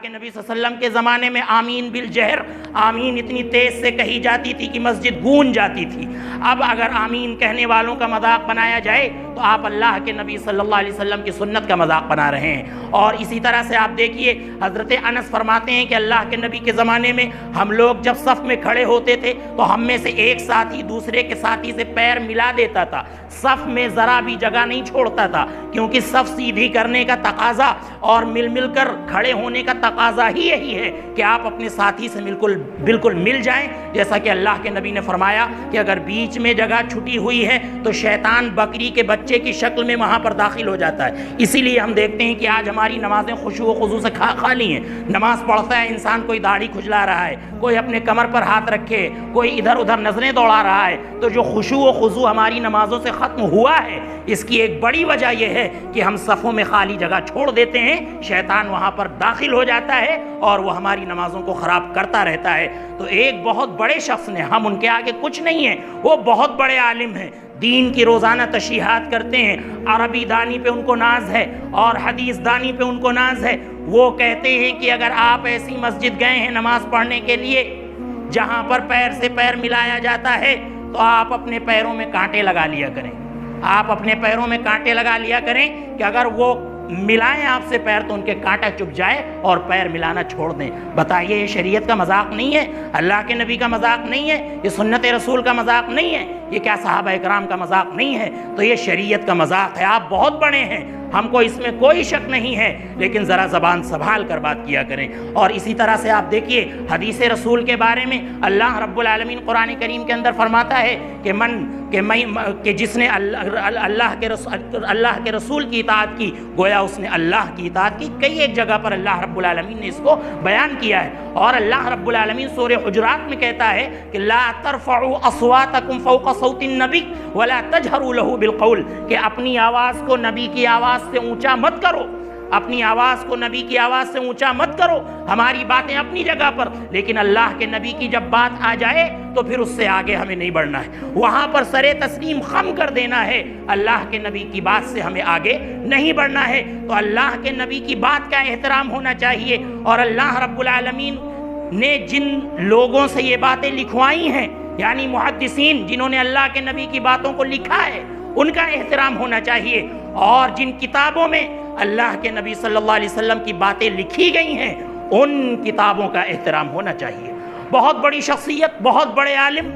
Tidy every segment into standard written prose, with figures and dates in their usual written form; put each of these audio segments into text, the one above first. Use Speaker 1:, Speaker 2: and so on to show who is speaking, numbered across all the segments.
Speaker 1: کے نبی صلی اللہ علیہ وسلم کے زمانے میں آمین بالجہر، آمین اتنی تیز سے کہی جاتی تھی کہ مسجد گونج جاتی تھی۔ اب اگر آمین کہنے والوں کا مذاق بنایا جائے تو آپ اللہ کے نبی صلی اللہ علیہ وسلم کی سنت کا مذاق بنا رہے ہیں۔ اور اسی طرح سے آپ دیکھیے حضرت انس فرماتے ہیں کہ اللہ کے نبی کے زمانے میں ہم لوگ جب صف میں کھڑے ہوتے تھے تو ہم میں سے ایک ساتھی دوسرے کے ساتھی سے پیر ملا دیتا تھا، صف میں ذرا بھی جگہ نہیں چھوڑتا تھا، کیونکہ صف سیدھی کرنے کا تقاضا اور مل مل کر کھڑے ہونے کا تقاضا ہی یہی ہے کہ آپ اپنے ساتھی سے بالکل مل جائیں، جیسا کہ اللہ کے نبی نے فرمایا کہ اگر بیچ میں جگہ چھٹی ہوئی ہے تو شیطان بکری کے بچے کی شکل میں وہاں پر داخل ہو جاتا ہے۔ اسی لیے ہم دیکھتے ہیں کہ آج ہماری نمازیں خشوع و خضوع سے خالی ہیں۔ نماز پڑھتا ہے انسان، کوئی داڑھی کھجلا رہا ہے، کوئی اپنے کمر پر ہاتھ رکھے، کوئی ادھر ادھر نظریں دوڑا رہا ہے، تو جو خشوع و خضوع ہماری نمازوں سے ختم ہوا ہے، اس کی ایک بڑی وجہ یہ ہے کہ ہم صفوں میں خالی جگہ چھوڑ دیتے ہیں، شیطان وہاں پر داخل ہو جاتا ہے اور وہ ہماری نمازوں کو خراب کرتا رہتا ہے۔ تو ایک بہت بڑے شخص نے، ہم ان کے آگے کچھ نہیں ہیں، وہ بہت بڑے عالم ہیں، دین کی روزانہ تشریحات کرتے ہیں، عربی دانی پہ ان کو ناز ہے اور حدیث دانی پہ ان کو ناز ہے۔ وہ کہتے ہیں کہ اگر آپ ایسی مسجد گئے ہیں نماز پڑھنے کے لیے جہاں پر پیر سے پیر ملایا جاتا ہے تو آپ اپنے پیروں میں کانٹے لگا لیا کریں، آپ اپنے پیروں میں کانٹے لگا لیا کریں کہ اگر وہ ملائیں آپ سے پیر تو ان کے کانٹا چپ جائے اور پیر ملانا چھوڑ دیں۔ بتائیے یہ شریعت کا مذاق نہیں ہے، اللہ کے نبی کا مذاق نہیں ہے، یہ سنت رسول کا مذاق نہیں ہے، یہ کیا صحابہ اکرام کا مذاق نہیں ہے؟ تو یہ شریعت کا مذاق ہے۔ آپ بہت بڑے ہیں، ہم کو اس میں کوئی شک نہیں ہے، لیکن ذرا زبان سنبھال کر بات کیا کریں۔ اور اسی طرح سے آپ دیکھیے حدیث رسول کے بارے میں اللہ رب العالمین قرآن کریم کے اندر فرماتا ہے کہ جس نے اللہ کے رسول کی اطاعت کی گویا اس نے اللہ کی اطاعت کی۔ کئی ایک جگہ پر اللہ رب العالمین نے اس کو بیان کیا ہے، اور اللہ رب العالمین سورہ حجرات میں کہتا ہے کہ لا ترفعوا اصواتکم فوق صوت النبی ولا تجہروا له بالقول، کہ اپنی آواز کو نبی کی آواز سے اونچا مت کرو، اپنی آواز کو نبی کی آواز سے اونچا مت کرو۔ ہماری باتیں اپنی جگہ پر، لیکن اللہ کے نبی کی جب بات آ جائے تو پھر اس سے آگے ہمیں نہیں بڑھنا ہے، وہاں پر سر تسلیم خم کر دینا ہے۔ اللہ کے نبی کی بات سے ہمیں آگے نہیں بڑھنا ہے۔ تو اللہ کے نبی کی بات کا احترام ہونا چاہیے، اور اللہ رب العالمین نے جن لوگوں سے یہ باتیں لکھوائی ہیں، یعنی محدثین جنہوں نے اللہ کے نبی کی باتوں کو لکھا ہے، ان کا احترام ہونا چاہیے، اور جن کتابوں میں اللہ کے نبی صلی اللہ علیہ وسلم کی باتیں لکھی گئی ہیں ان کتابوں کا احترام ہونا چاہیے۔ بہت بڑی شخصیت، بہت بڑے عالم،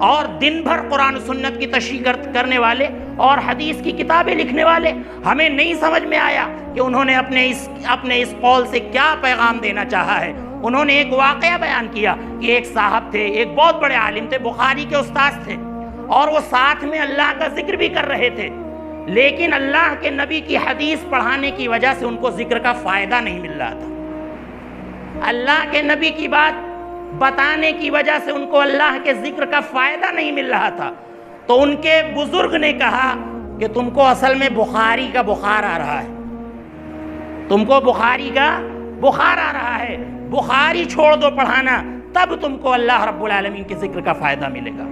Speaker 1: اور دن بھر قرآن و سنت کی تشریح کرنے والے اور حدیث کی کتابیں لکھنے والے، ہمیں نہیں سمجھ میں آیا کہ انہوں نے اپنے اس قول سے کیا پیغام دینا چاہا ہے۔ انہوں نے ایک واقعہ بیان کیا کہ ایک صاحب تھے، ایک بہت بڑے عالم تھے، بخاری کے استاذ تھے، اور وہ ساتھ میں اللہ کا ذکر بھی کر رہے تھے، لیکن اللہ کے نبی کی حدیث پڑھانے کی وجہ سے ان کو ذکر کا فائدہ نہیں مل رہا تھا، اللہ کے نبی کی بات بتانے کی وجہ سے ان کو اللہ کے ذکر کا فائدہ نہیں مل رہا تھا۔ تو ان کے بزرگ نے کہا کہ تم کو اصل میں بخاری کا بخار آ رہا ہے، تم کو بخاری کا بخار آ رہا ہے، بخاری چھوڑ دو پڑھانا، تب تم کو اللہ رب العالمین کے ذکر کا فائدہ ملے گا۔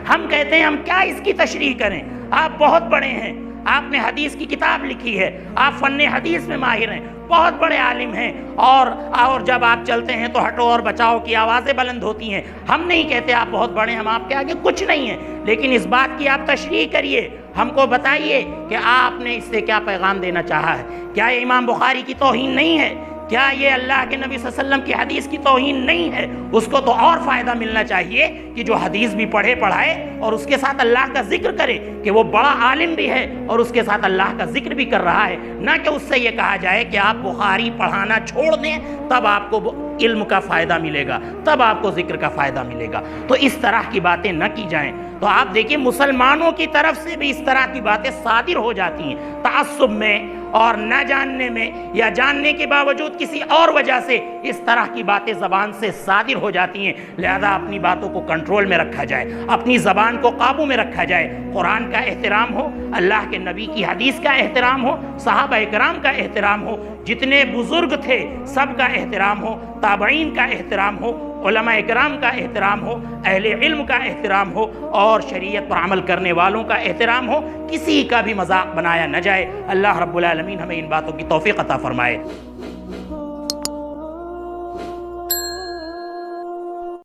Speaker 1: ہم کہتے ہیں ہم کیا اس کی تشریح کریں، آپ بہت بڑے ہیں، آپ نے حدیث کی کتاب لکھی ہے، آپ فن حدیث میں ماہر ہیں، بہت بڑے عالم ہیں، اور جب آپ چلتے ہیں تو ہٹو اور بچاؤ کی آوازیں بلند ہوتی ہیں۔ ہم نہیں کہتے آپ بہت بڑے ہیں، ہم آپ کے آگے کچھ نہیں ہیں، لیکن اس بات کی آپ تشریح کریے، ہم کو بتائیے کہ آپ نے اس سے کیا پیغام دینا چاہا ہے۔ کیا یہ امام بخاری کی توہین نہیں ہے؟ کیا یہ اللہ کے نبی صلی اللہ علیہ وسلم کی حدیث کی توہین نہیں ہے؟ اس کو تو اور فائدہ ملنا چاہیے کہ جو حدیث بھی پڑھے پڑھائے اور اس کے ساتھ اللہ کا ذکر کرے، کہ وہ بڑا عالم بھی ہے اور اس کے ساتھ اللہ کا ذکر بھی کر رہا ہے، نہ کہ اس سے یہ کہا جائے کہ آپ بخاری پڑھانا چھوڑ دیں تب آپ کو علم کا فائدہ ملے گا، تب آپ کو ذکر کا فائدہ ملے گا۔ تو اس طرح کی باتیں نہ کی جائیں۔ تو آپ دیکھیں مسلمانوں کی طرف سے بھی اس طرح کی باتیں صادر ہو جاتی ہیں، تعصب میں اور نہ جاننے میں، یا جاننے کے باوجود کسی اور وجہ سے اس طرح کی باتیں زبان سے صادر ہو جاتی ہیں۔ لہذا اپنی باتوں کو کنٹرول میں رکھا جائے، اپنی زبان کو قابو میں رکھا جائے، قرآن کا احترام ہو، اللہ کے نبی کی حدیث کا احترام ہو، صحابہ اکرام کا احترام ہو، جتنے بزرگ تھے سب کا احترام ہو، تابعین کا احترام ہو، علماء اکرام کا احترام ہو، اہل علم کا احترام ہو، اور شریعت پر عمل کرنے والوں کا احترام ہو، کسی کا بھی مذاق بنایا نہ جائے۔ اللہ رب العالمین ہمیں ان باتوں کی توفیق عطا فرمائے۔